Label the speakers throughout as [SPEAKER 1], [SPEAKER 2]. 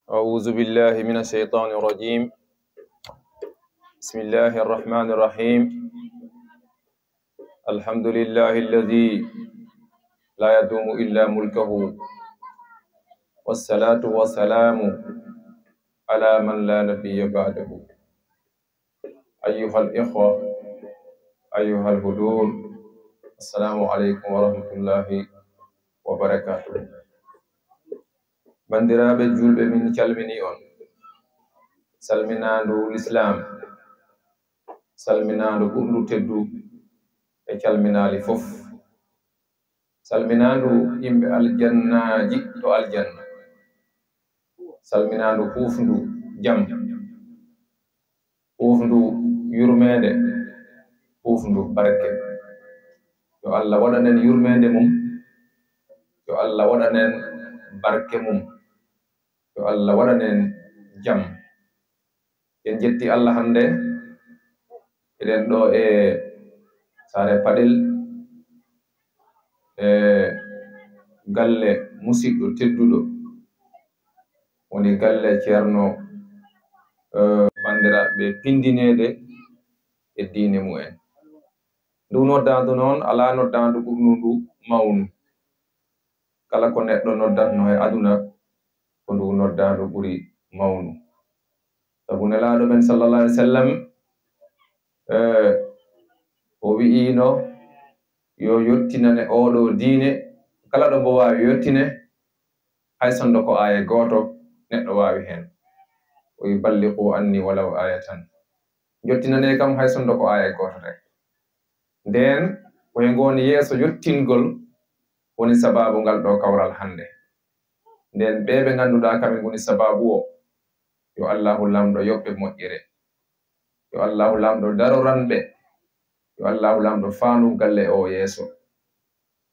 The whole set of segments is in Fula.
[SPEAKER 1] أعوذ بالله من الشيطان الرجيم. بسم الله الرحمن الرحيم. الحمد لله الذي لا يدوم إلا ملكه، والصلاة والسلام على من لا نبي بعده. أيها الإخوة، أيها الحضور، السلام عليكم ورحمة الله وبركاته. بندرابة جلبة من كلمنيون salminandu l'islam, salminandu ɓurɗu teddu e calminali fof, salminandu yimɓe aljannaji to aljanna, salminandu hufndu jam, hufndu yurmede, hufndu barke. Yo Allah waɗanen yurmede mum, yo Allah waɗanen barke mum, yo Allah waɗanen jam. En jetti Allah hande eɗen ɗo e sare Padel, e galle musidɗo tedduɗo woni galle ceerno bandiraɓe pindinede e diine mu'en. Ndu noddandu noon ala noddandu ɓurnu ndu mawnu. Kala ko neɗɗo noddatno e aduna ko ndu noddandu ɓuri mawnu. Sabu nelaɗo men sallallahu alaihi wasallam o wi'ino yo yottinane oɗo diine kala ɗo bo wawi yottine, hay sondo ko aya goto neɗɗo wawi hen. O yuballiqu anni walaw ayatan. Yottinane kam hay sondo ko aya goto rek. Nden koye ngoni yeeso yottingol woni sababu ngal ɗo kawral hande. Nden ɓeɓe ganduɗa kamɓe ngoni sababu o, yo Allahu lamɗo yoɓɓe moƴƴere, yo Allahu lamɗo daroranɓe, yo Allahu lamɗo faanu galle o yeeso,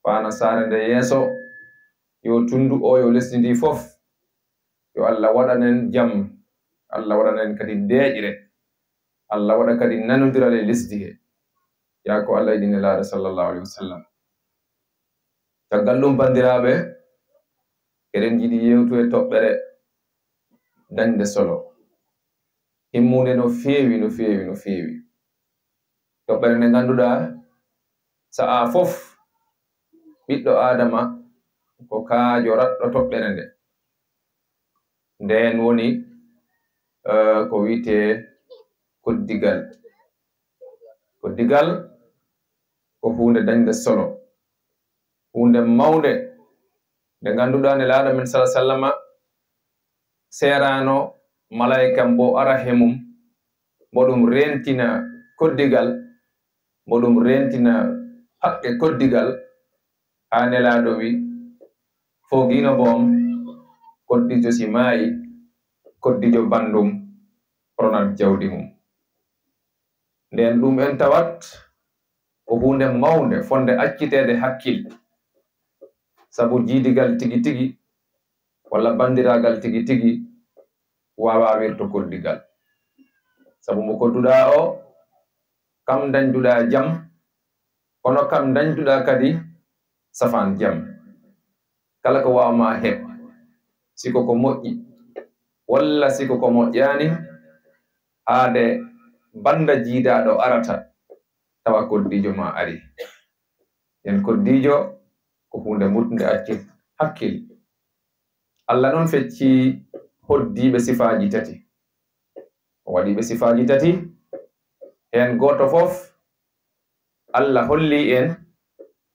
[SPEAKER 1] faana sare nde yeeso, yo tundu o yo lesdi ndi fof, yo Allah waɗanen jam, Allah waɗanen kadi deƴre, Allah waɗa kadi nanodirale lesdi he, ya ko Allah yiɗi nelaɗo sallallahu alaihi wasallam. Caggal ɗum bandiraɓe, eɗen jiɗi yewtu e toɓɓere dañde solo himmude no feewi no feewi no feewi. Toɓɓere nde ganduɗa sa'a fof ɓiɗɗo adama ko kaajo raɗɗo toɓɓere nde. Nden woni ko wiite koddigal. Koddigal ko hunde dañde solo, hunde mawnde nde ganduɗa nelaɗo men sallallahu alaihi wasallam serano malaika mbo ara he mum, mo ɗum rentina koddigal, mo ɗum rentina haqqe koddigal, ha nelaɗo wi fogino bom koddijo si maayi koddijo bandum ronat jawdi mum. Nden ɗum en tawat ko hunde mawnde fonde accitede hakkil, sabu jiidigal tigi tigi walla bandiragal tigi tigi wawa wirto koddigal. Sabu mo kodduɗa o kam dañduɗa jam, kono kam dañduɗa kadi safan jam. Kala ko wawma heɓ, siko ko moƴƴi walla siko ko moƴƴani, haade banda jiidaɗo arata tawa koddijo ma ari. En koddijo ko hunde mutnde accit hakkil. Allah noon fecci hoddiɓe sifaji tati, o waɗiɓe sifaji tati, hen goto fof Allah holli en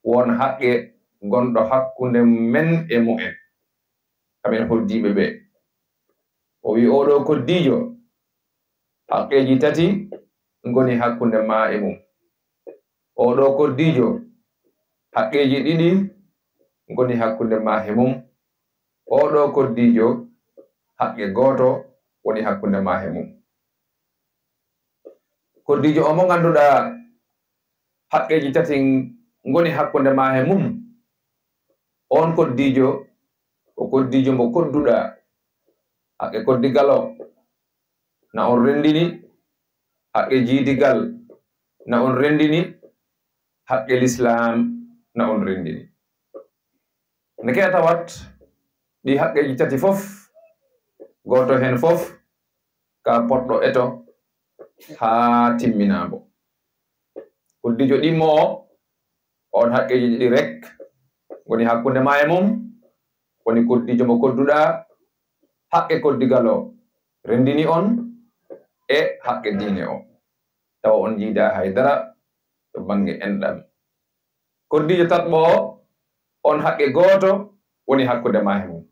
[SPEAKER 1] won haqqe gonɗo hakkunde men e mu'en, kamen hoddiɓe ɓe. O wi oɗo koddijo haqqeji tati ngoni hakkunde ma e mum, oɗo koddijo haqqeji ɗiɗi ngoni hakkunde ma e mum, oɗo koddijo haqqe goto woni hakkunde ma e mum. Koddijo o mo ganduɗa haqqeji tati ngoni hakkunde ma e mum, on koddijo ko koddijo mo kodduɗa haqqe koddigal o na on rendini, haqqe jiidigal na on rendini, haqqe l'islam na on rendini. Nde ke tawat ɗi haqqeji tati fof goto hen fof ka poɗɗo eto ha timminabo. Koddijo ɗimmo on haqqeji ɗiɗi rek woni hakkunde ma e mum, woni koddijo mo kodduɗa, haqqe koddigal o rendini on e haqqe diine o, tawa on jiida haydara to bange enɗam. Koddijo tatɓo o on haqqe goto woni hakkunde ma e mum,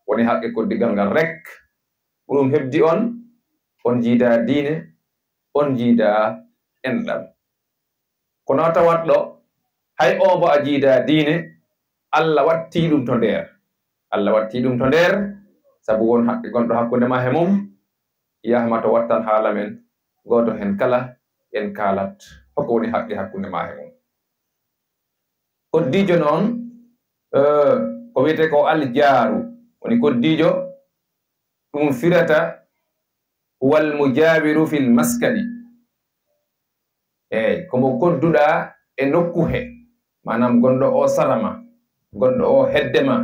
[SPEAKER 1] woni haqqe koddigal ngal rek, ɗum hebdi on jiida diine, on jiida enɗam. Kono tawat ɗo hay o bo a jiida diine, Allah watti ɗum to nder, Allah watti ɗum to nder sabu won haqqe gonɗo hakkunde ma e mum. Yahma to wattan haala men goto hen kala en kalat hoko woni haqqe hakkunde ma e mum. Koddijo noon ko wiyete ko aljaaru, woni koddijo ɗum firata wal mujawiru fil maskani, eyi komo kodduɗa e nokkuhe, manam gonɗo o sarama, gonɗo o heddema,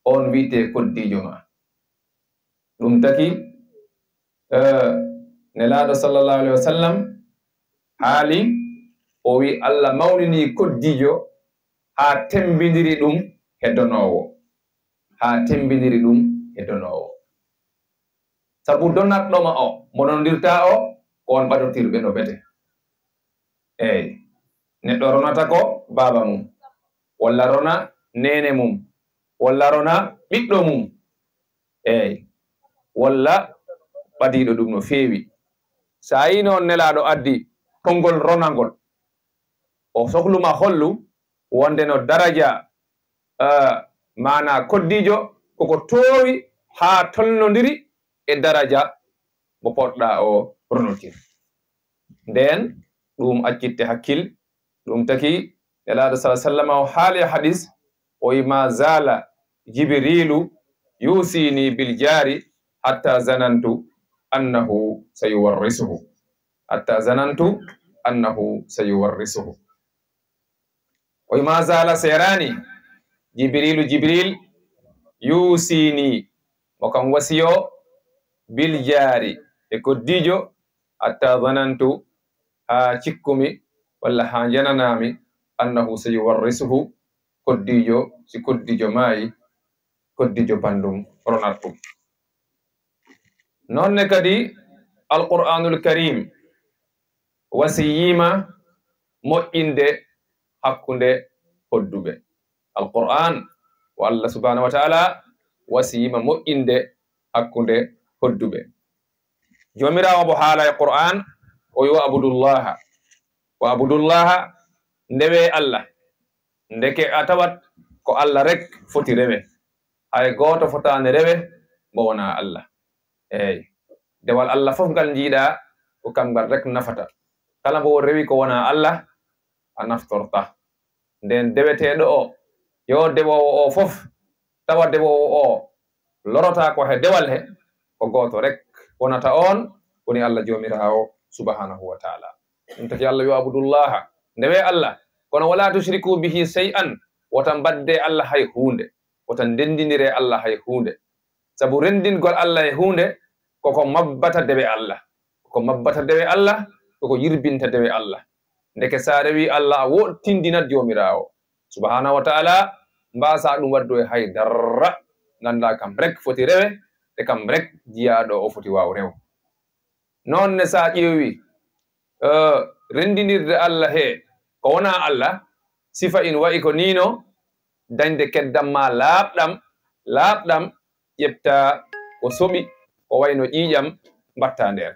[SPEAKER 1] on wiyete koddijo ma. ɗum taki nelaɗo sallallahu alaihi wasallam haali o wi Allah mawnini koddijo ha tembidiri ɗum heddonowo, ha tembidiri ɗum heddonowo. Sabu donatɗoma o mo nondirta o ko on ɓadotirɓe no bete. Eyi neɗɗo ronata ko baba mum, walla rona nene mum, walla rona ɓiɗɗo mum, eyi walla ɓadiɗo ɗum no feewi. Sa yi noon nelaɗo addi konngol ronangol, o sohluma hollu wonde no daraja mana koddijo koko towi ha tolnodiri e daraja mo poɗɗa o ronotir. Nden ɗum accitte hakkil, ɗum taki nelaɗo sallallahu alaihi wasallam o haali hadis o wi ma zala jibrilu yusini bil jari hatta zanantu annahu sayuwarrisuhu, hatta zanantu annahu sayuwarrisuhu. O wi ma zala serani jibril yusini mo kam wasiyo bil jari e koddijo hatta zanantu ha cikkumi walla ha jananami annahu sayuwarrisuhu, koddijo si koddijo maayi, koddijo bandum ronat ɗum. Nonne kadi alqur'anul karim wasiyima moƴƴinde hakkunde hodduɓe. Alqur'an wa Allah subhanahu wa ta'ala wasiyima moƴƴinde hakkunde hodduɓe. Jomirawo bo haala e qur'an o wi wa abudullaha ndewe Allah, ndeke a tawat ko Allah rek foti rewe, hay goto fotani rewe mo wona Allah. Eyi dewal Allah fof ngal jiiɗa ko kamgal rek nafata, kala mbo rewi ko wona Allah a naftorta. Nden deweteɗo o yo dewowo o fof tawa dewowo o lorota ko he dewal he, ko goto rek wonata on, woni Allah jomirawo subhanahu wa ta'ala. ɗum taki Allah yo abudullaha ndewe Allah, kono wala tushriku bihi shay'an, wotan badde Allah hay hunde, wotan dendinire Allah hay hunde. Sabu rendingol Allah e hunde koko mabbata dewe Allah, koko mabbata dewe Allah, koko yirbinta dewe Allah. Ndeke sa rewi Allah a woɗtindinat jomirawo subhanahu wa ta'ala, mbasa ɗum waddu e hay darra, ganda kam rek foti rewe, e kam rek jiyaɗo o foti waw rew. Non ne sa ƴeewi rendinirde Allah he ko wona Allah, sifa in wa'i ko nino, dañde keddam ma laaɓɗam ƴefta ko soɓi ko wayno ƴiƴam mbatta nder.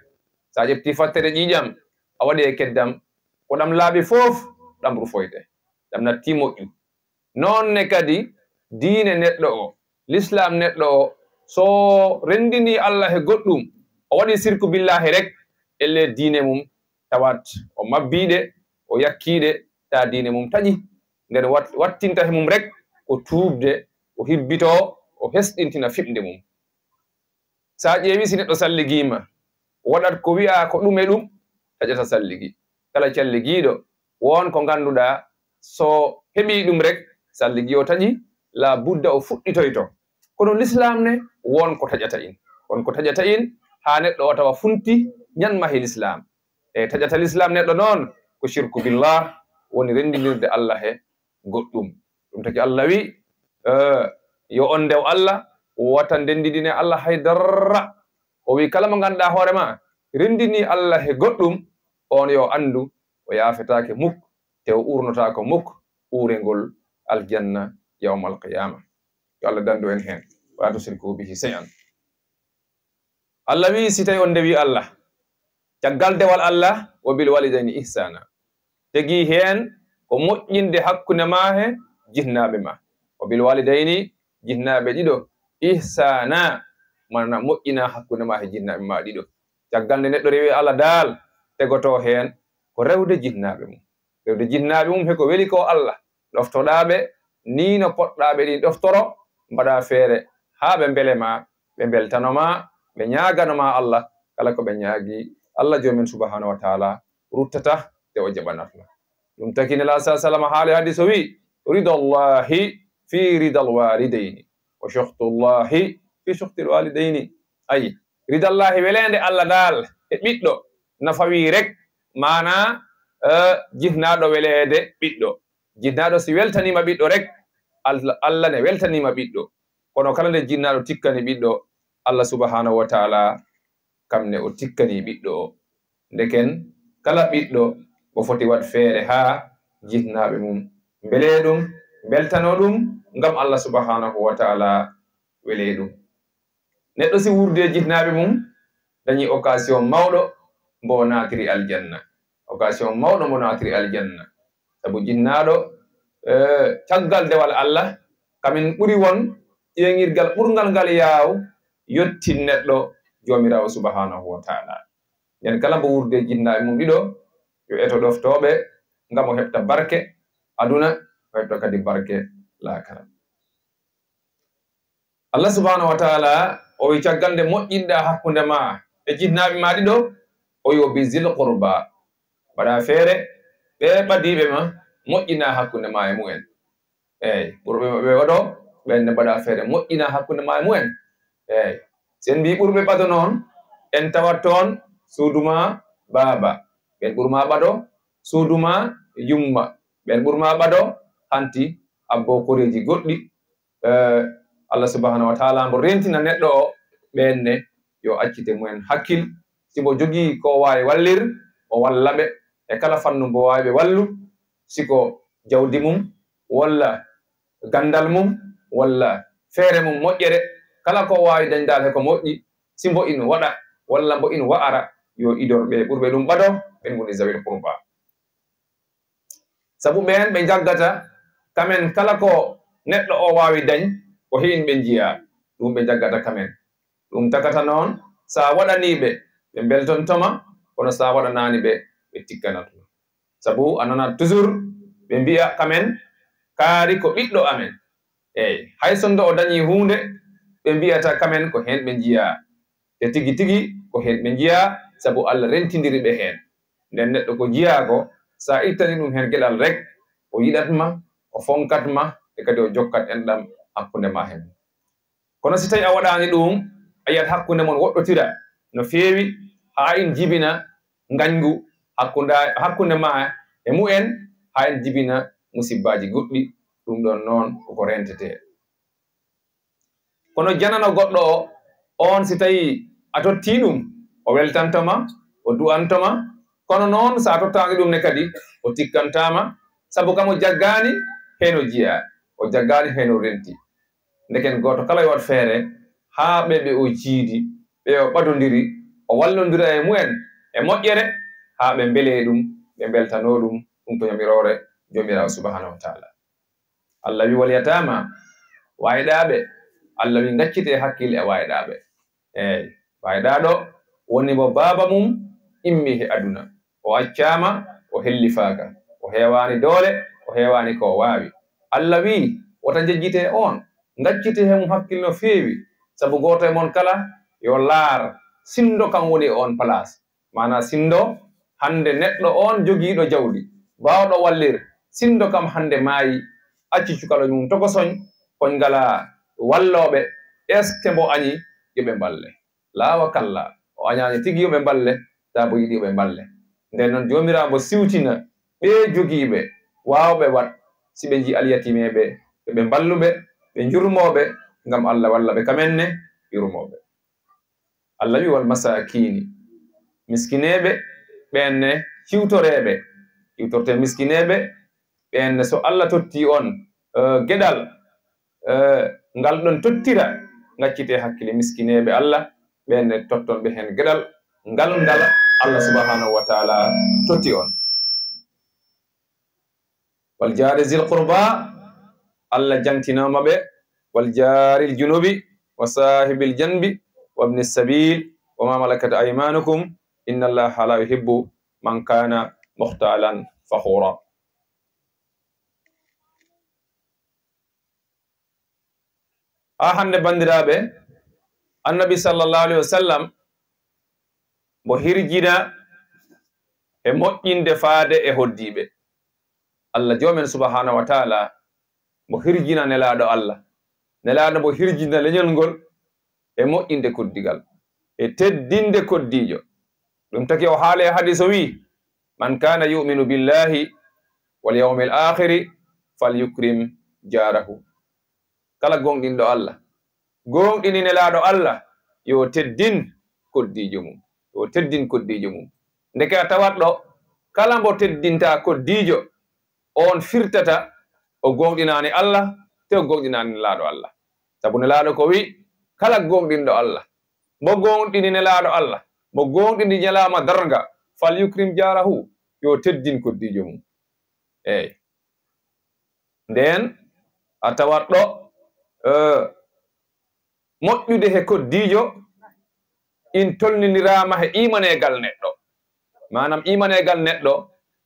[SPEAKER 1] Sa ƴefti fattere ƴiƴam a waɗi e keddam, ko ɗam laaɓi fof ɗam rufoyte, ɗam natti moƴƴu. Nonne kadi diine neɗɗo o, l'islam neɗɗo o, so rendini Allah he goɗɗum, o waɗi sirku billahi rek elle diine mum tawat o mabbiɗe, o yakkiɗe, ta diine mum taƴi. Nden wattinta he mum rek ko tuubde, o hibbito, o hesɗintina fiɓde mum. Sa ƴeewi si neɗɗo salligima, waɗat ko wi'a ko ɗume ɗum, taƴata salligi. Kala calligiɗo won ko ganduɗa so heɓi ɗum rek salligi o taƴi, la budda o fuɗɗitoyto. Kono l'islam ne won ko taƴata in, on ko taƴata in ha neɗɗo o tawa funti ñanmahi l'islam e taƴata l'islam neɗɗo noon ko shirku billah woni rendinirde Allah he goɗɗum ɗum taki Allah wi yo on ndew Allah wota ndendidine Allah haydarra o wi kala mo ganduɗa hoorema rendini Allah he goɗɗum on yo andu o yaafetake mukk te o urnotako mukk urengol aljanna yawma alqiyama yo Allah dandu en hen wa tusriku bihi shay'an. Allah wi si tawi on ndewi Allah caggal dewal Allah wa bil walidayni ihsana tegi hen ko moƴƴinde hakkunde ma he jinnaɓe ma wa bil walidayni jinnaɓe ɗiɗo ihsana mana moƴƴina hakkunde ma he jinnaɓe ma ɗiɗo caggal nde neɗɗo rewi Allah dal tegoto hen ko rewde jinnaɓe mum rewde jinnaɓe mum heko weli ko Allah ɗoftoɗaɓe ni no poɗɗaɓe ɗi ɗoftoro mbaɗa feere ha ɓe mbelema ɓe beltanoma ɓe ñaganoma Allah kala ko ɓe ñaagi Allah jomin subhanahu wa ta'ala ruttata te o jaɓanatno ɗum taki nela sa sallam haali hadis o wi ridallahi fi ridal walidayni wa suhtullahi fi suhtil walidayni ayi ridallahi welende Allah dal e ɓiɗɗo nafawi rek mana jinnaɗo welede ɓiɗɗo jinnaɗo si weltanima ɓiɗɗo rek Allah ne weltanima ɓiɗɗo kono kala nde jinnaɗo tikkani ɓiɗɗo Allah subhanahu wa ta'ala kam ne o tikkani ɓiɗɗo o ndeken kala ɓiɗɗo o foti wat feere ha jinnaɓe mum mbele ɗum beltano ɗum ngam Allah subhanahu wa ta'ala wele ɗum neɗɗo si wurde jinnaɓe mum dañi occasion mawɗo mbo natiri aljanna occasion mawɗo mbo natiri aljanna sabu jinnaɗo caggal dewal Allah kamin ɓuri won ƴeŋirgal ɓurgal ngal yaaw yottin neɗɗo jomirawo subhanahu wa ta'ala nden kala mbo wurde jinnaɓe mum ɗiɗo yo eto ɗoftoɓe ngam o heɓta barke aduna o heɓta kadi barke lakara. Allah subhanahu wa ta'ala o wi caggal nde moƴƴinɗa hakkunde ma e jinnaɓe ma ɗiɗo o yo bi zil qurba mbaɗa feere ɓe ɓadiɓe ma moƴƴina hakkunde ma e mumen eyyi ɓurɓe ɓe waɗo ɓenne mbaɗa feere moƴƴina hakkunde ma e mumen eyyi sen mbi ɓurɓe ɓado noon en tawat toon suuduma baaba ɓen ɓurma ɓaɗo suuduma yumma ɓen ɓurma ɓaɗo hanti abbo koreji goɗɗi Allah subhanahu wa ta'ala mbo rentina neɗɗo o ɓenne yo accite mumen hakkil sibo jogii ko wawi wallir o wallaɓe e kala fannu mbo wawi ɓe wallu siko jawdi mum walla gandal mum walla feere mum moƴƴere kala ko wawi dañdal heko moƴƴi si mbo in waɗa walla mbo in wa'ara yo idorɓe ɓurɓe ɗum ɓaɗo ɓen goni zawil qurba sabu ɓen ɓe jaggata kamen kala ko neɗɗo o wawi dañ ko hin ɓe jiya ɗum ɓe jaggata kamen ɗum tagata noon sa waɗaniɓe ɓe beltontoma kono sa waɗanani ɓe ɓe tikkanatuma sabu a nana toujours ɓe mbiya kamen kaari ko ɓiɗɗo amen eyyi hay sondo o dañi hunde ɓe mbiyata kamen ko hen ɓe jiya te tigi tigi ko hen ɓe jiya sabu Allah rentidiri ɓe hen nden neɗɗo ko jiyako sa ittani ɗum hen geɗal rek o yiɗatma o fonkatma e kadi o jokkat enɗam hakkunde ma hen kono si tawi a waɗani ɗum a yiyat hakkunde mon woɗɗotira no feewi ha in jibina ngañgu hakkunde ma e mu'en ha en jibina musibbaji goɗɗi ɗum ɗon noon koko rentete kono janano goɗɗo o on si tawi a totti ɗum o weltantoma o du'antoma kono noon sa tottani ɗum ne kadi o tikkantama sabu kam o jaggani heno jiya o jaggani heno renti ndeken goto kala yo wat feere ha ɓe o jiidi ɓe o ɓadodiri o wallodira e mumen e moƴƴere ha ɓe mbele ɗum ɓe beltano ɗum ɗum to yamirore jomirawo subhanahu wa ta'ala Allah wi wal yatama wayɗaɓe Allah wi gaccite hakkille e wayɗaɓe eyyi wayɗaɗo woni mo baba mum immi he aduna o accama o hellifaka o hewani doole o hewani ko wawi Allah wi wota jejjite on gaccite hemum hakkille no feewi sabu goto e mon kala yo laar sindo kam woni on place mana sindo hande neɗɗo on jogiiɗo jawdi bawɗo wallir sindo kam hande maayi acci cukalo mum tokosoñ koñ ngala walloɓe est ce que mbo añi yoɓe mballe laawa kalla o añaani tigi yoɓe mballe taabo yiɗi yoɓe mballe. Nden noon joomiraawo siwtina ɓe jogiiɓe waawɓe wat si ɓe nji alyatimeɓe ɓe mballuɓe ɓe njurmooɓe ngam Allah walla ɓe kamenne yurmooɓe. Allah wi wal masakini miskineɓe ɓenne hiwtoreɓe hiwtorte miskineɓe ɓenne so Allah totti on geɗal ngal ɗon tottira ngaccite hakkille miskineɓe Allah ɓenne totton ɓe hen geɗal ngal Allah subhanahu wa ta'ala totti on. wal jari zil qurba Allah jantinama ɓe wal jaril junubi wa sahibil janbi wa ibn sabil wa ma malakat aymanukum inna allaha la yuhibbu man kana mukhtalan fakhura. hande bandiraɓe annabi sallallahu alaihi wasallam mo hirjina e moƴƴinde faade e hoddiɓe. Allah jomen subhanahu wa ta'ala mo hirjina nelaɗo Allah nelaɗo mo hirjina leñol ngol e moƴƴinde koddigal e teddinde koddijo. ɗum taki o haala e hadis o wi man kana yuminu billahi wal yawmil akhiri falyukrim jarahu. kala gonɗinɗo Allah gonɗini nelaɗo Allah yo teddin koddijo mum yo teddin koddijo mum. ndeke a tawat ɗo kala mbo teddinta koddijo on firtata o gonɗinani Allah te o gonɗinani nelaɗo Allah. sabu nelaɗo ko wi kala gonɗinɗo Allah mo gonɗini nelaɗo Allah mo gonɗini ñalama darga fal yukrim jarahu yo teddin koddijo mum. eyi nden a tawat ɗo moƴƴude he koddijo in tolninirama he imanegal neɗɗo. manam imanegal neɗɗo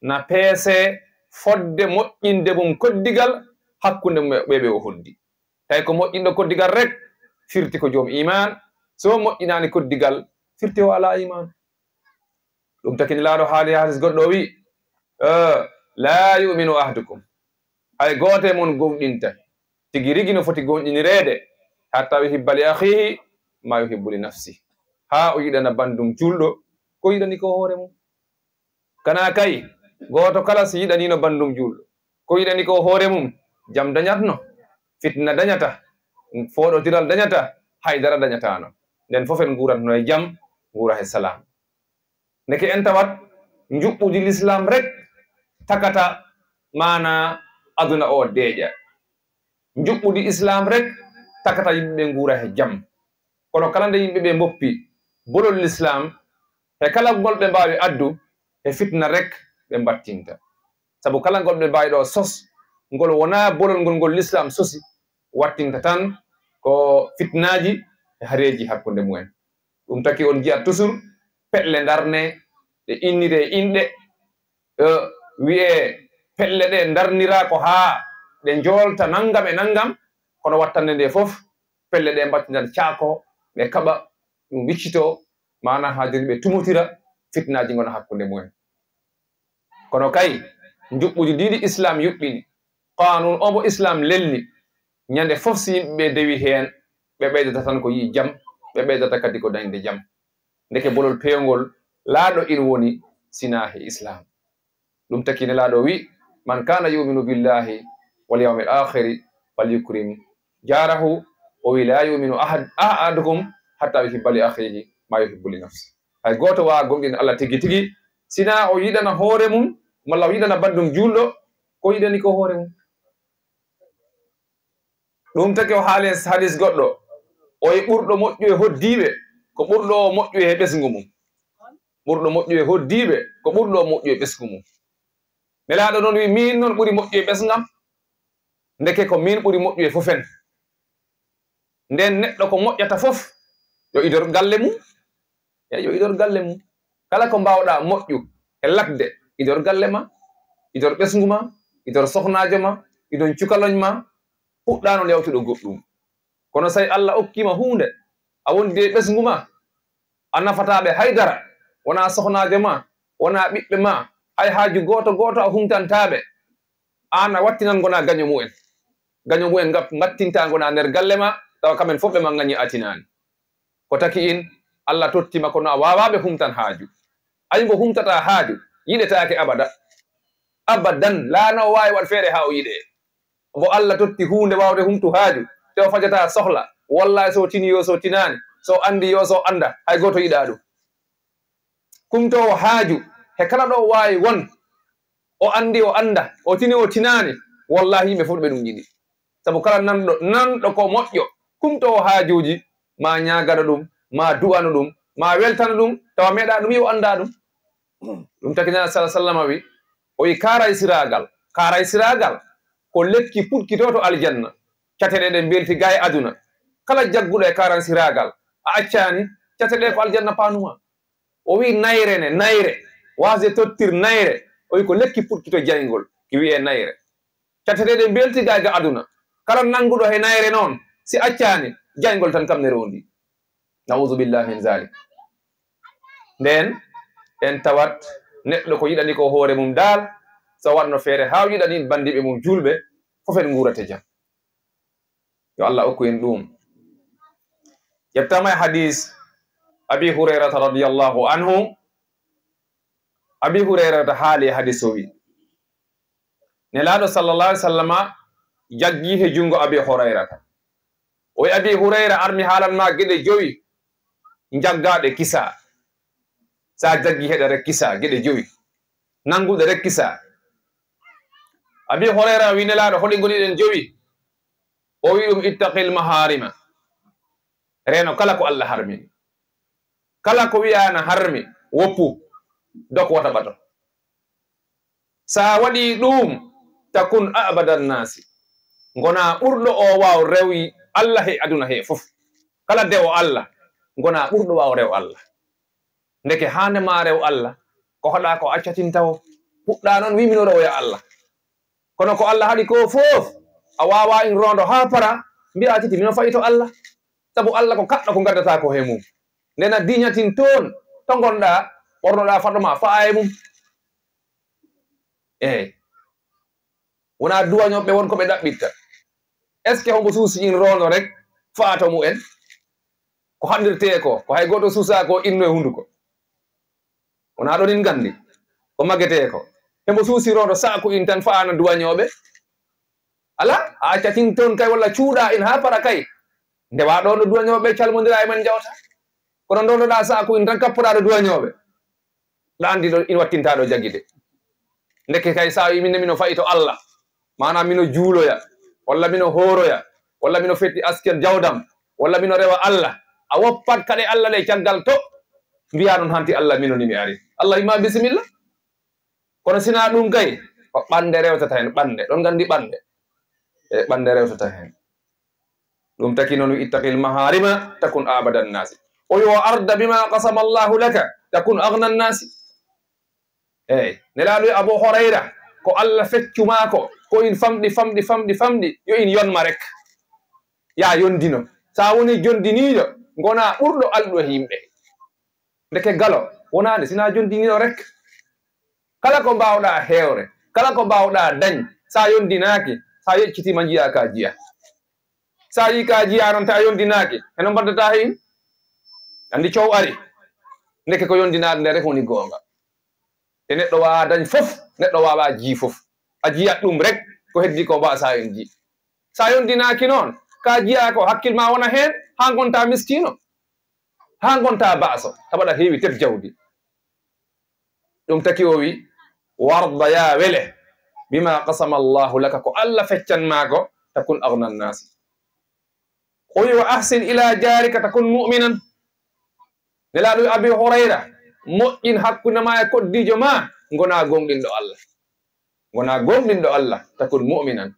[SPEAKER 1] na peese fodde moƴƴinde mum koddigal hakkunde ɓeɓe o hoddi. tawi ko moƴƴinɗo koddigal rek firti ko joom iman, so moƴƴinani koddigal firti o ala iman. ɗum taki nelaɗo haali hadis goɗɗo wi la yuminu ahdukum hay gote mon gonɗinta tigi rigi no foti gonɗinirede hatta yuhibba li akhihi ma yuhibbu li nafsi. ha o yiɗana bandum julɗo ko yiɗani ko hoore mum. kana kay goto kala so yiɗanino bandum julɗo ko yiɗani ko hoore mum jam dañatno, fitna dañata, foɗotiral dañata, haydara dañatano. nden fof en guratno e jam gura he salam. ndeke en tawat njuɓɓudi l'islam rek takata mana aduna o deeƴa. njuɓɓudi islam rek takata yimɓeɓe gura he jam. kono kala nde yimɓeɓe mboppi bolol l'islam e kala ngol ɓe mbawi addu e fitna rek ɓe mbattinta. sabu kala ngol ɓe mbawi ɗo sos ngol wona bolol ngol l'islam sosi wattinta tan ko fitnaji e hareji hakkunde mumen. ɗum taki on jiya toujours peɗle darne ɗe innire inɗe wi'e peɗle ɗe darnira ko ha ɗe jolta nangam e nangam, kono wattande nde fof pelle ɗe mbattidan caako ɓe kaɓa ɗum wiccito mana ha joni ɓe tumotira fitnaji gona hakkunde mumen. kono kay njuɓɓuji ndiɗi islam yuɓɓini qanun omo islam lelni ñande fof si yimɓeɓe dewi hen ɓe ɓeydata tan ko yi jam, ɓe ɓeydata kadi ko dañde jam. ndeke bolol pewngol laaɗo in woni sina he islam. ɗum taki nelaɗo wi man kana yuminu billahi wal yawmil akhiri falyukrim jarahu. o wi la yuminu ahadukum hatta yuhibba li akhihi ma yuhibbu li nafsi. hay goto wawa gonɗin Allah tigi tigi sina o yiɗana hoore mum malla o yiɗana bandum julɗo ko yiɗani ko hoore mum. ɗum taki o haali hadis goɗɗo o e ɓurɗo moƴƴu e hoddiɓe ko ɓurɗo o moƴƴu e ɓesgu mum. ɓurɗo moƴƴu e hoddiɓe ko ɓurɗo moƴƴu e ɓesgu mum. nelaɗo noon wi min noon ɓuri moƴƴu e ɓesgam, ndeke ko min ɓuri moƴƴu e fofen. nden neɗɗo ko moƴƴata fof yo idor galle mum, yo idor galle mum. kala ko mbawɗa moƴƴu e lagde idor galle ma, idor ɓesgu ma, idor sohnajo ma, idon cukaloñ ma, puɗɗano lewtuɗo goɗɗum. kono say Allah okkima hunde a wondi e ɓesgu ma a nafataɓe haydara, wona sohnajo ma, wona ɓiɓɓe ma, hay haaju goto goto a humtantaɓe, an a wattinan gona gaño mu'en ngattinta gona nder galle ma tawa kamen fof ɓe ma gañi atinani. ko taki in Allah tottima kono a wawaɓe humtan haaju ay mo humtata haaju yiɗetake abada abadan laano wawi waɗ feere ha o yiɗe bo Allah totti hunde wawde humtu haaju te o fajata sohla wallahi so tini yo so tinani so andi yo so anda hay goto yiɗa ɗum kumtowo haaju he kala ɗo wawi won o andi o anda o tini o tinani wallahi yimɓe fof ɓe ɗum yiɗi sabu kala nanɗo ko moƴƴo kumtowo haajuji ma ñagano ɗum ma du'ano ɗum ma weltano ɗum tawa meeɗa ɗum yi o anda ɗum ɗum taki nana salah sallam wi o wi karay siragal ko lekki puɗkitoto aljanna cateɗe ɗe belti ga e aduna kala jagguɗo e karan siragal a accani cateɗe ko aljanna panuma o wi nayre wase tottir nayre o wi ko lekki puɗkito jaygol ki wiye nayre cateɗe ɗe belti ga ga aduna kala nanguɗo he nayre noon si accani jaygol tan kam ne rondi naudu billahi min zalik nden en tawat neɗɗo ko yiɗani ko hoore mum dal so wanno feere ha yiɗani bandiɓe mum julɓe fof en ngurate jam yo Allah okku en ɗum ƴettama e hadis abi hurairata radiyallahu anhu abi hurairata haali hadis o wi nelaɗo sallallah alih sallama jaggi he jungo abi hurairata o wi abi hurayra armi haalanma geɗe jowi jaggaɗe kisa sa jaggi heɗe rek kisa geɗe jowi nanguɗe rek kisa abi hurayra wi nelaɗo hoɗi goniɗen jowi o wi ɗum ittaqil maharima reno kala ko Allah harmini kala ko wiyana harmi woppu dok wata ɓato sa waɗi ɗum takun abadan nasi gona ɓurɗo o waw rewi Allah he aduna he fof kala dewo Allah gona ɓurɗo waw rew Allah ndeke hande ma rew Allah ko haɗa ko accatintawo puɗɗa noon wimino rewoya Allah kono ko Allah haɗi ko fof a wawa in rondo ha para mbiya titi mino fayi to Allah sabu Allah ko kaɗɗo ko gaddata ko he mum ndena diñatin toon to gonɗa ɓornoɗa faɗoma fa e mum eyyi wona duwañoɓe won koɓe ɗaɓɓitta est ce que hombo suusi in rondo rek faato mumen ko handirte ko hay goto suusa ko inno e hunduko wona ɗon in gandi ko maggete ko hembo suusi rondo saku in tan faana duwañoɓe ala a accatin toon kay walla cuuɗa in ha para kay ndewa ɗo no duwañoɓe calmodira e men jawta kono ndondoɗa saku in tan kappoɗaɗo duwañoɓe ɗa andi ɗo in wattintaɗo jaggide ndeke kay sa wi minne mino fayi to Allah mana mino juuloya walla mino horoya walla mino fetti askel jawdam walla mino rewa Allah a woppat kaɗe Allah ɗe caggal to mbiya ɗon hanti Allah mino nimi ari Allah wima bisimilla kono sina ɗum kay ko ɓande rewtata hen ɓande ɗon gandi ɓande e ɓande rewtata hen ɗum taki noon wi ittaqil maharima takun abadan nasi o wi o arda bima qasama Allahu laka takun agna nnasi eyyi nelaɗo Abu Hurayra ko Allah feccumako ko in famɗi yo in yonma rek ya yondino sa woni jondiniɗo gona ɓurɗo alɗo himɓe ndeke galo wonande sina jondiniɗo rek kala ko mbawɗa hewre kala ko mbawɗa dañ sa yondinaki sa yeccitima jiya ka jiya sa yi ka jiya noon ta yondinaki eno mbaddata hin andi cow ari ndeke ko yondinade nde rek woni gonga te neɗɗo wawa dañ fof neɗɗo wawa jii fof a jiyat ɗum rek ko heddi ko mba sa en ji sa yondinaki noon ka jiya ko hakkil ma wona hen ha gonta miskino ha gonta baaso taɓaɗa heewi tef jawdi ɗum taki o wi warda ya wele bima qasama Allahu laka ko Allah feccanmako takun agna nnasi o wi wa ahsin ila jarika takun mu'minan nelaɗo Abi Hurayra moƴƴin hakkunde ma e koddijo ma gona gonɗinɗo Allah gona gonɗinɗo Allah takun mu'minan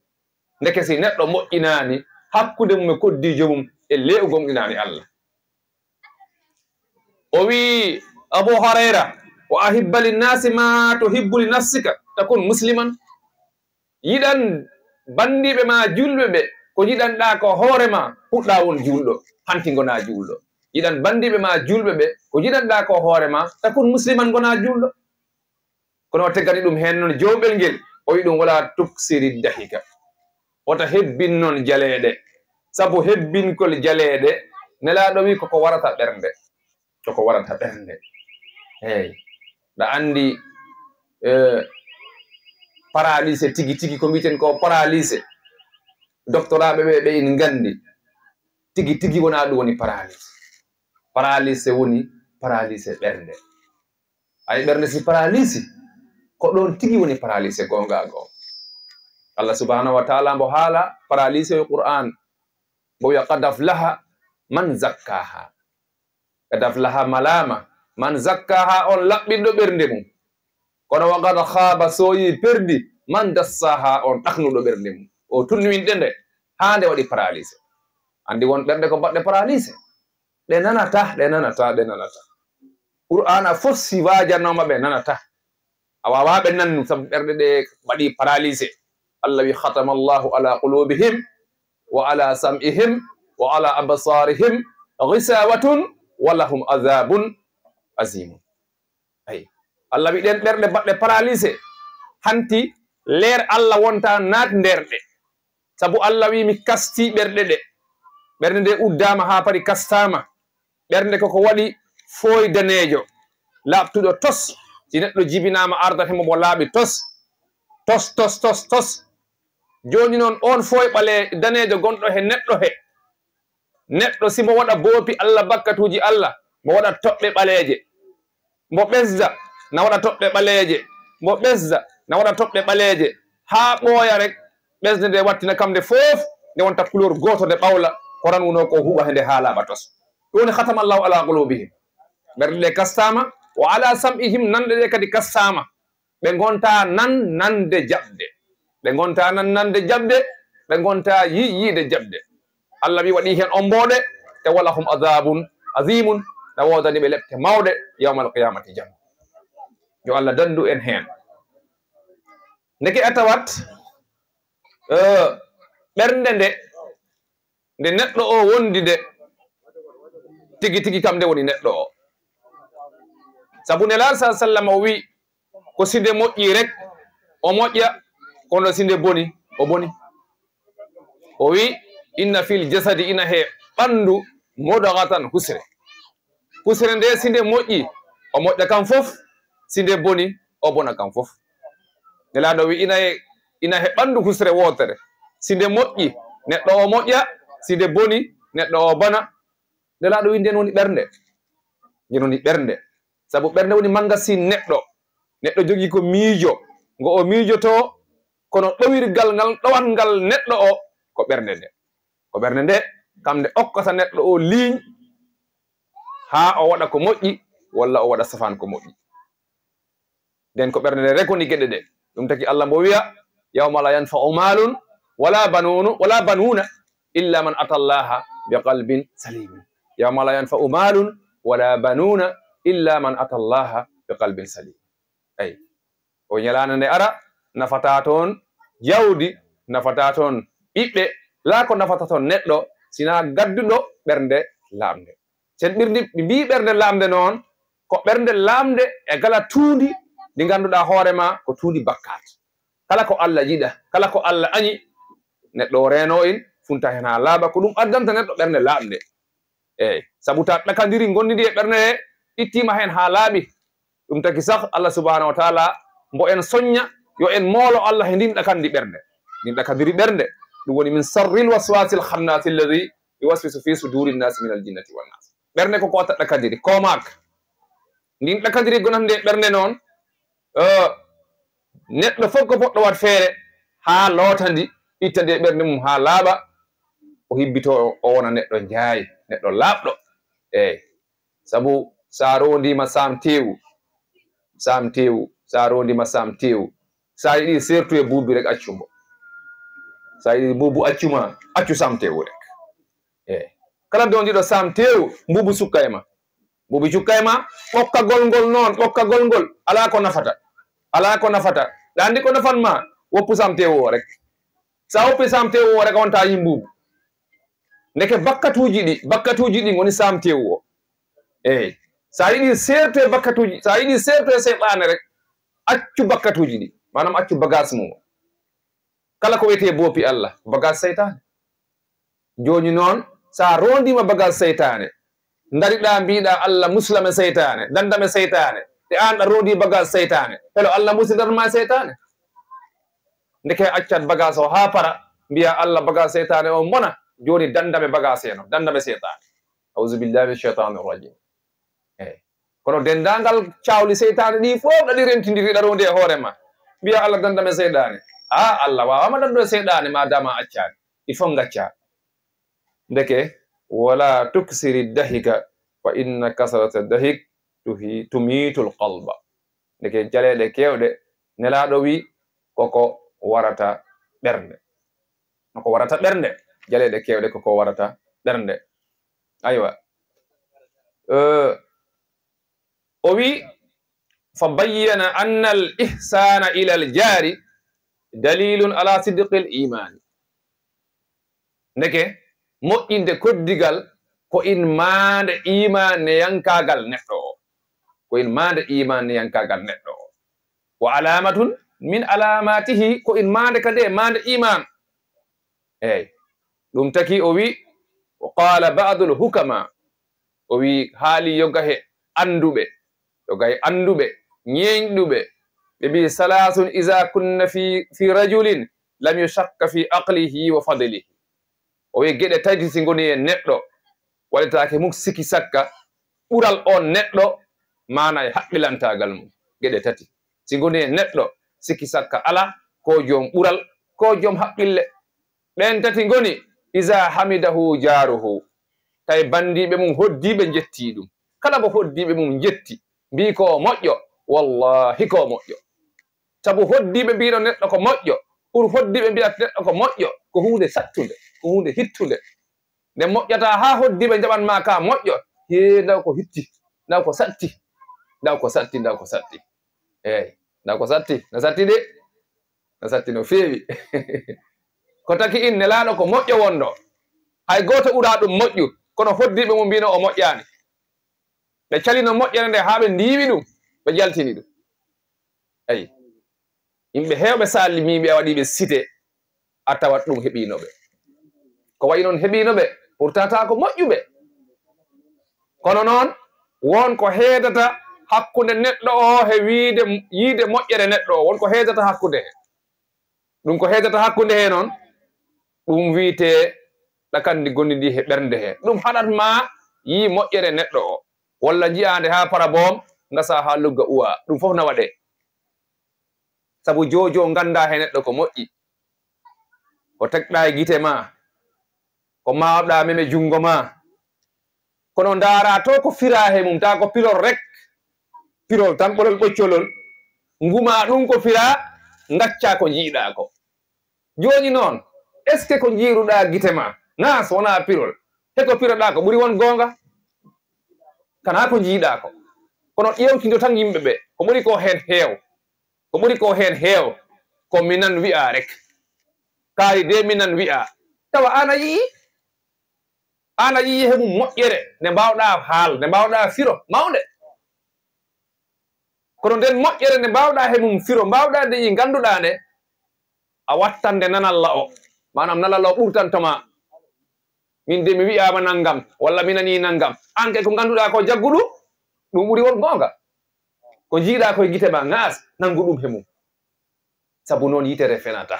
[SPEAKER 1] ndeke si neɗɗo moƴƴinani hakkude mum e koddijo mum e ley o gonɗinani Allah o wi Abu Hurayra wa ahibba linnasi ma tuhibbu li nafsika takun musliman yiɗan bandiɓe ma julɓe ɓe ko yiɗanɗa ko hoorema puɗɗa won julɗo hanti gona julɗo yiɗan bandiɓe ma julɓe ɓe ko yiɗanɗa ko hoorema takun musliman gona julɗo kono o teggani ɗum hen noon jowɓel ngel o wi ɗum wala tuksiri dahika wota hebbin noon jaleɗe sabu hebbinkol jaleɗe nelaɗo wi koko warata ɓernde ko warata ɓernde. Hey, ɗa andi paralyse tigi tigi ko mbiten ko paralyse doctoraɓe ɓe in gandi tigi tigi wona ɗum woni paralyse. Paralyse woni paralyse ɓernde. Ay ɓernde si paralyse ko ɗon tigi woni paralyse gonga go. Allah subhanahu wa ta'ala mbo haala paralyse e Qur'an mbo wiya qad aflaha man zakkaha. Qad aflaha malama man zakkaha on laɓɓiɗɗo ɓernde mum. Kono wa qad khaba soyi perdi man dassaha on ɗaknuɗo ɓernde mum. O tunniwinɗe nde hande waɗi paralyse. Andi won ɓernde ko baɗɗe paralyse ɗe nanata ɗe nanata ɗe nanata. Qur'an a fossi wajanoma ɓe nanata. A wawa ɓe nan sabu ɓernde ɗe waɗi paralyse. Allah wi khatama Allahu ala qulubihim wa ala sam'ihim wa ala absarihim ghisawatun wa lahum azabun azimun. Ay Allah wi ɗen ɓernde baɗɗe paralyse hanti leer Allah wonta naat nderɗe. Sabu Allah wi mi kasti ɓerɗe ɗe. Ɓernde nde uddama ha pari kastama. Ɓernde koko waɗi foy danejo laɓtuɗo tos. Si neɗɗo jibinama ardata mo laaɓi tos tos tos tos tos. Joni noon on foy ɓale danejo gonɗo he neɗɗo simo waɗa boopi Allah bakkatuji Allah mo waɗa toɓɓe ɓaleje mo ɓesda na waɗa toɓɓe ɓaleje mo ɓesda na waɗa toɓɓe ɓaleje ha ɓooya rek ɓesde nde wattina kamde fof nde wonta couleur goto nde ɓawla ko ran wuno ko huɓa hende ha laaɓa tos. Ɗum woni khatama Allahu ala qulubihim. Ɓerɗe ɗe kastama wa ala sam'ihim nanɗe ɗe kadi kastama. Ɓe gonta nan nande jaɓde. Ɓe gonta nan nande jaɓde. Ɓe gonta yiide jaɓde. Allah wi waɗi hen omboɗe te wala hum azabun azimun. Na wodani ɓe leɓte mawɗe yawmal qiyamati jam. Yo Allah dandu en hen. Ndeke atawat ɓernde nde neɗɗo o wondi nde tigi tigi kam nde woni neɗɗo o. Sabu Nelaɗo sallallahu alaihi wasallam o wi ko sinde moƴƴi rek o moƴƴa kono sinde boni o boni. O wi inna fil jasadi ina he ɓandu mudghatan husre. Husre nde sinde moƴƴi o moƴƴa kam fof, sinde boni o bona kam fof. Nelaɗo wi ina he ɓandu husre wotere. Sinde moƴƴi neɗɗo o moƴƴa, sinde boni neɗɗo o bona. Nelaɗo wi nden woni ɓernde. Nden woni ɓernde. Sabu ɓernde woni magasin neɗɗo jogi ko miijo ngo o miijoto kono ɗowirgal ngal ɗowatngal neɗɗo o ko ɓernde nde. Ko ɓernde nde kam nde okkata neɗɗo o liiñ ha o waɗa ko moƴƴi walla o waɗa safan ko moƴƴi. Nden ko ɓernde nde rekoni geɗe ɗe. Ɗum taki Allah mbo wiya yawma la yanfa'u malun wala banuna illa man atallaha bi qalbin salim. Yawma la yanfa'u malun wala banuna illa man atallaha bi qalbin salim. Ay o nyalana nde ara nafata toon jawdi, nafata toon ɓiɓɓe, la ko nafata toon neɗɗo sina gadduɗo ɓernde lamde. Sen ɓirdi mbi ɓernde lamde noon ko ɓernde lamde e gala tuundi ndi ganduɗa hoorema ko tuundi bakkat. Kala ko Allah yiɗa, kala ko Allah añi neɗɗo reno in funta hen ha laaɓa, ko ɗum addanta neɗɗo ɓernde lamde. Eyi sabu ta ɗakadiri gondidi e ɓernde ittima hen ha laaɓi. Ɗum taki sah Allah subhanahu wa ta'ala mbo en soñña yo en moolo Allah he ndin ɗakandi ɓernde. Ndin ɗakadiri ɓernde ɗum woni min sarril waswasil khannati alladhi yuwaswisu fi suduri nnasi min aljinnati wan nas. Ɓernde ko wata ɗakadiri komak. Ndin ɗakadiri gonande ɓernde noon neɗɗo fof ko poɗɗo wat feere ha lootandi itta nde ɓernde mum ha laaɓa o hibbito o wona neɗɗo njaayi, neɗɗo laaɓɗo. Eyi sabu sa rondima sam tewu sa rondima sam tewu sa yiɗi sertu e buubi rek accumbo. Sa yiɗi buubu accuma accu sam tewu rek. Eyi kala dondiɗo sam tewu mbubu sukka e ma, mbubu cukka e ma, ɓokkagol ngol noon ɓokkagol ngol ala ko nafata, ala ko nafata. Ɗa andi ko nafanma woppu sam tewu o rek. Sa woppi sam tewu o rek wonta yi mbubu. Ndeke bakkatuji ɗi woni sam tewu o. Eyi sa yiɗi sertu e bakkatuji, sa yiɗi sertu e seyɗane rek accu bakkatuji ɗi, manam accu bagage mum. Kala ko wiyete boopi Allah bagage seytane. Joni noon sa rondima bagage seytane ndariɗa mbiɗa Allah muslame seytane dandame seytane te an ɗa rodi bagage seytane helo Allah musidanma seytane ndeke accat bagage o ha para mbiya Allah bagage seytane o mona joni dandame bagage eno dandame seytane auzu billahi min chaitanir rajim eyyi kono dendagal cawli seytane ɗi fof ɗaɗi rentidiri ɗa ronde e hoorema mbiya Allah dandame seyɗane Allah wawama dando seyɗane madama accani il faut gacca ndeke wala tuksiri dahika fa inna kasrata dahik tumitul qalba ndeke jaleɗe kewɗe nelaɗo wi koko warata ɓernde koko warata ɓernde jaleɗe kewɗe koko warata ɓernde aywa o wi fa bayyana anna al ihsana ila al jari dalilun ala sidqi al iman ndeke moƴƴinde koddigal ko in maande iman ne yankagal neɗɗo o ko in maande iman ne yankagal neɗɗo o wa alamatun min alamatihi ko in maande kadi e maande iman eyyi ɗum taki o wi wa qala ba'dul hukama o wi haali yogahe anduɓe ñeñɗuɓe ɓe mbi salasun iza kunna fi rajulin lam yushakka fi aqlihi wa fadlihi o wi geɗe tati si goni e neɗɗo waɗetake mum siki sakka ɓural on neɗɗo mana e haqqillantagal mum geɗe tati si goni e neɗɗo siki sakka ala ko joom ɓural ko joom haqqille ɗen tati goni iza hamidahu jaruhu tawi bandiɓe mum hoddiɓe jetti ɗum kala bo hoddiɓe mum jetti mbi ko moƴƴo wallahi ko moƴƴo sabu hoddiɓe mbiɗo neɗɗo ko moƴƴo pour hoddiɓe mbiyat neɗɗo ko moƴƴo ko hunde sattude ko hunde hittude nde moƴƴata ha hoddiɓe jaɓanma ka moƴƴo he daw ko hitti daw ko satti daw ko satti daw ko satti eyyi daw ko satti no satti de no satti no feewi ko taki in nelaɗo ko moƴƴo wondo hay goto ɓura ɗum moƴƴu kono hoddiɓe mum mbino o moƴƴani ɓe calino moƴƴere nde ha ɓe ndiwi ɗum ɓe jaltini ɗum ayi yimɓe hewɓe salimiɓe a waɗiɓe cité a tawat ɗum heɓinoɓe ko wayi noon heɓinoɓe pourtant ta ko moƴƴuɓe kono noon won ko heedata hakkude neɗɗo o he yiide moƴƴere neɗɗo o wonko heedata hakkude he ɗum ko heedata hakkude he noon ɗum wiite ɗakandi gonɗiɗi he ɓernde he ɗum haɗatma yi moƴƴere neɗɗo o walla jiyande ha para boom gasa ha lugga uwa ɗum fof na waɗe sabu jojo ganda he neɗɗo ko moƴƴi ko tegɗa e gite ma ko mawɗa meme jungo ma kono ndara to ko fira he mum ta ko pirol rek pirol tan ɓolol ɓoccolol nguma ɗum ko fira gacca ko jiiɗa ko joni noon est ce que ko jiiruɗa gite ma nas wona pirol heko piroɗa ko ɓuri won gonga kana ko jiiɗa ko kono ƴewtido tan yimɓeɓe ko ɓuri ko hen heew ko ɓuri ko hen heew ko minan wi'a rek kaari de minan wi'a tawa ana yii he mum moƴƴere nde mbawɗa haal nde mbawɗa firo mawde kono nden moƴƴere nde mbawɗa he mum firo mbawɗa nde yi ganduɗa nde a wattande nanalla o manam nanalla o ɓurtantoma min de mi wi'ama naggam walla mi nani naggam anke ko ganduɗa ko jaggu ɗum ɓuri won gonga ko jiiɗa koye gite ma gas nangu ɗum he mum sabu noon yitere fenata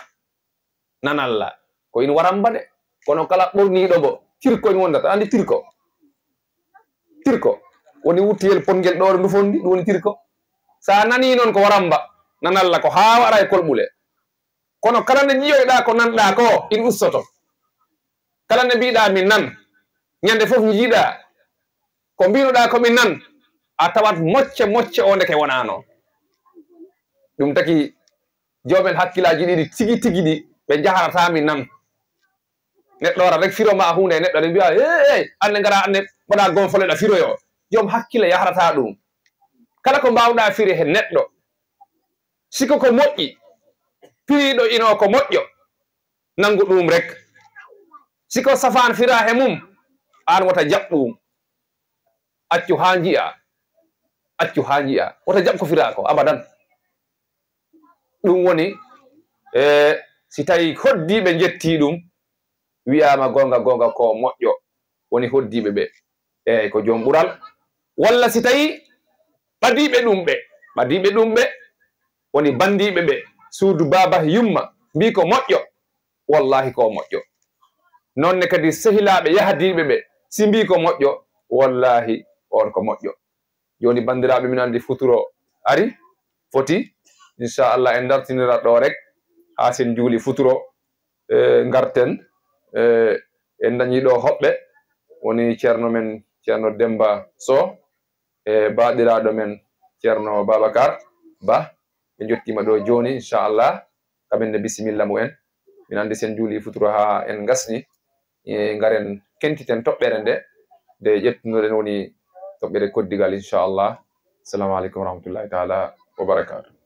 [SPEAKER 1] nanalla ko in waramba de kono kala ɓorniɗo bo tirko in wondata andi tirko woni wuttiyel pongel ɗore ndufondi ɗum woni tirko sa nani noon ko waramba nanalla ko ha wara e kolɓule kono kala nde jiyoyɗa ko nanɗa ko in ussoto kala nde mbiɗa min nan ñande fof jiiɗa ko mbinoɗa komin nan a tawat mocce o ndeke wonano ɗum taki jomen hakkillaji ɗiɗi tigi tigi ɗi ɓe jaharatami nan neɗɗo wara rek firo ma hunde neɗɗo ɗe mbiya ande gara ande mbaɗa gonfoleɗa firoyo joom hakkille yahrata ɗum kala ko mbawɗa firi he neɗɗo siko ko moƴƴi firiɗo ino ko moƴƴo nangu ɗum rek siko safan fira he mum an wota jaɓ ɗum accu ha jiya wota jaɓ ko fira ko abadan ɗum woni si tawi hoddiɓe jetti ɗum wiyama gonga ko moƴƴo woni hoddiɓe ɓe ko joom ɓural walla si tawi ɓadiɓe ɗum ɓe woni bandiɓe ɓe suudu baba yumma mbi ko moƴƴo wallahi ko moƴƴo nonne kadi sehilaɓe yahdiɓe ɓe si mbi ko moƴƴo wallahi on ko moƴƴo joni bandiraɓe min andi futuro ari foti inchallah en dartinira ɗo rek ha sen juuli futuro garten en dañi ɗo hoɓɓe woni ceerno men ceerno Demba Sow e baɗiraɗo men ceerno Babacar Ba ɓe jottima ɗo joni inchallah kamenne bisimilla mumen min andi sen juuli futuro ha en gasni garen kentiten toɓɓere nde ƴettunoɗen woni toɓɓere koddigal inchallah. Assalamu aleykum wa rahmatullahi taala wa barakatuh.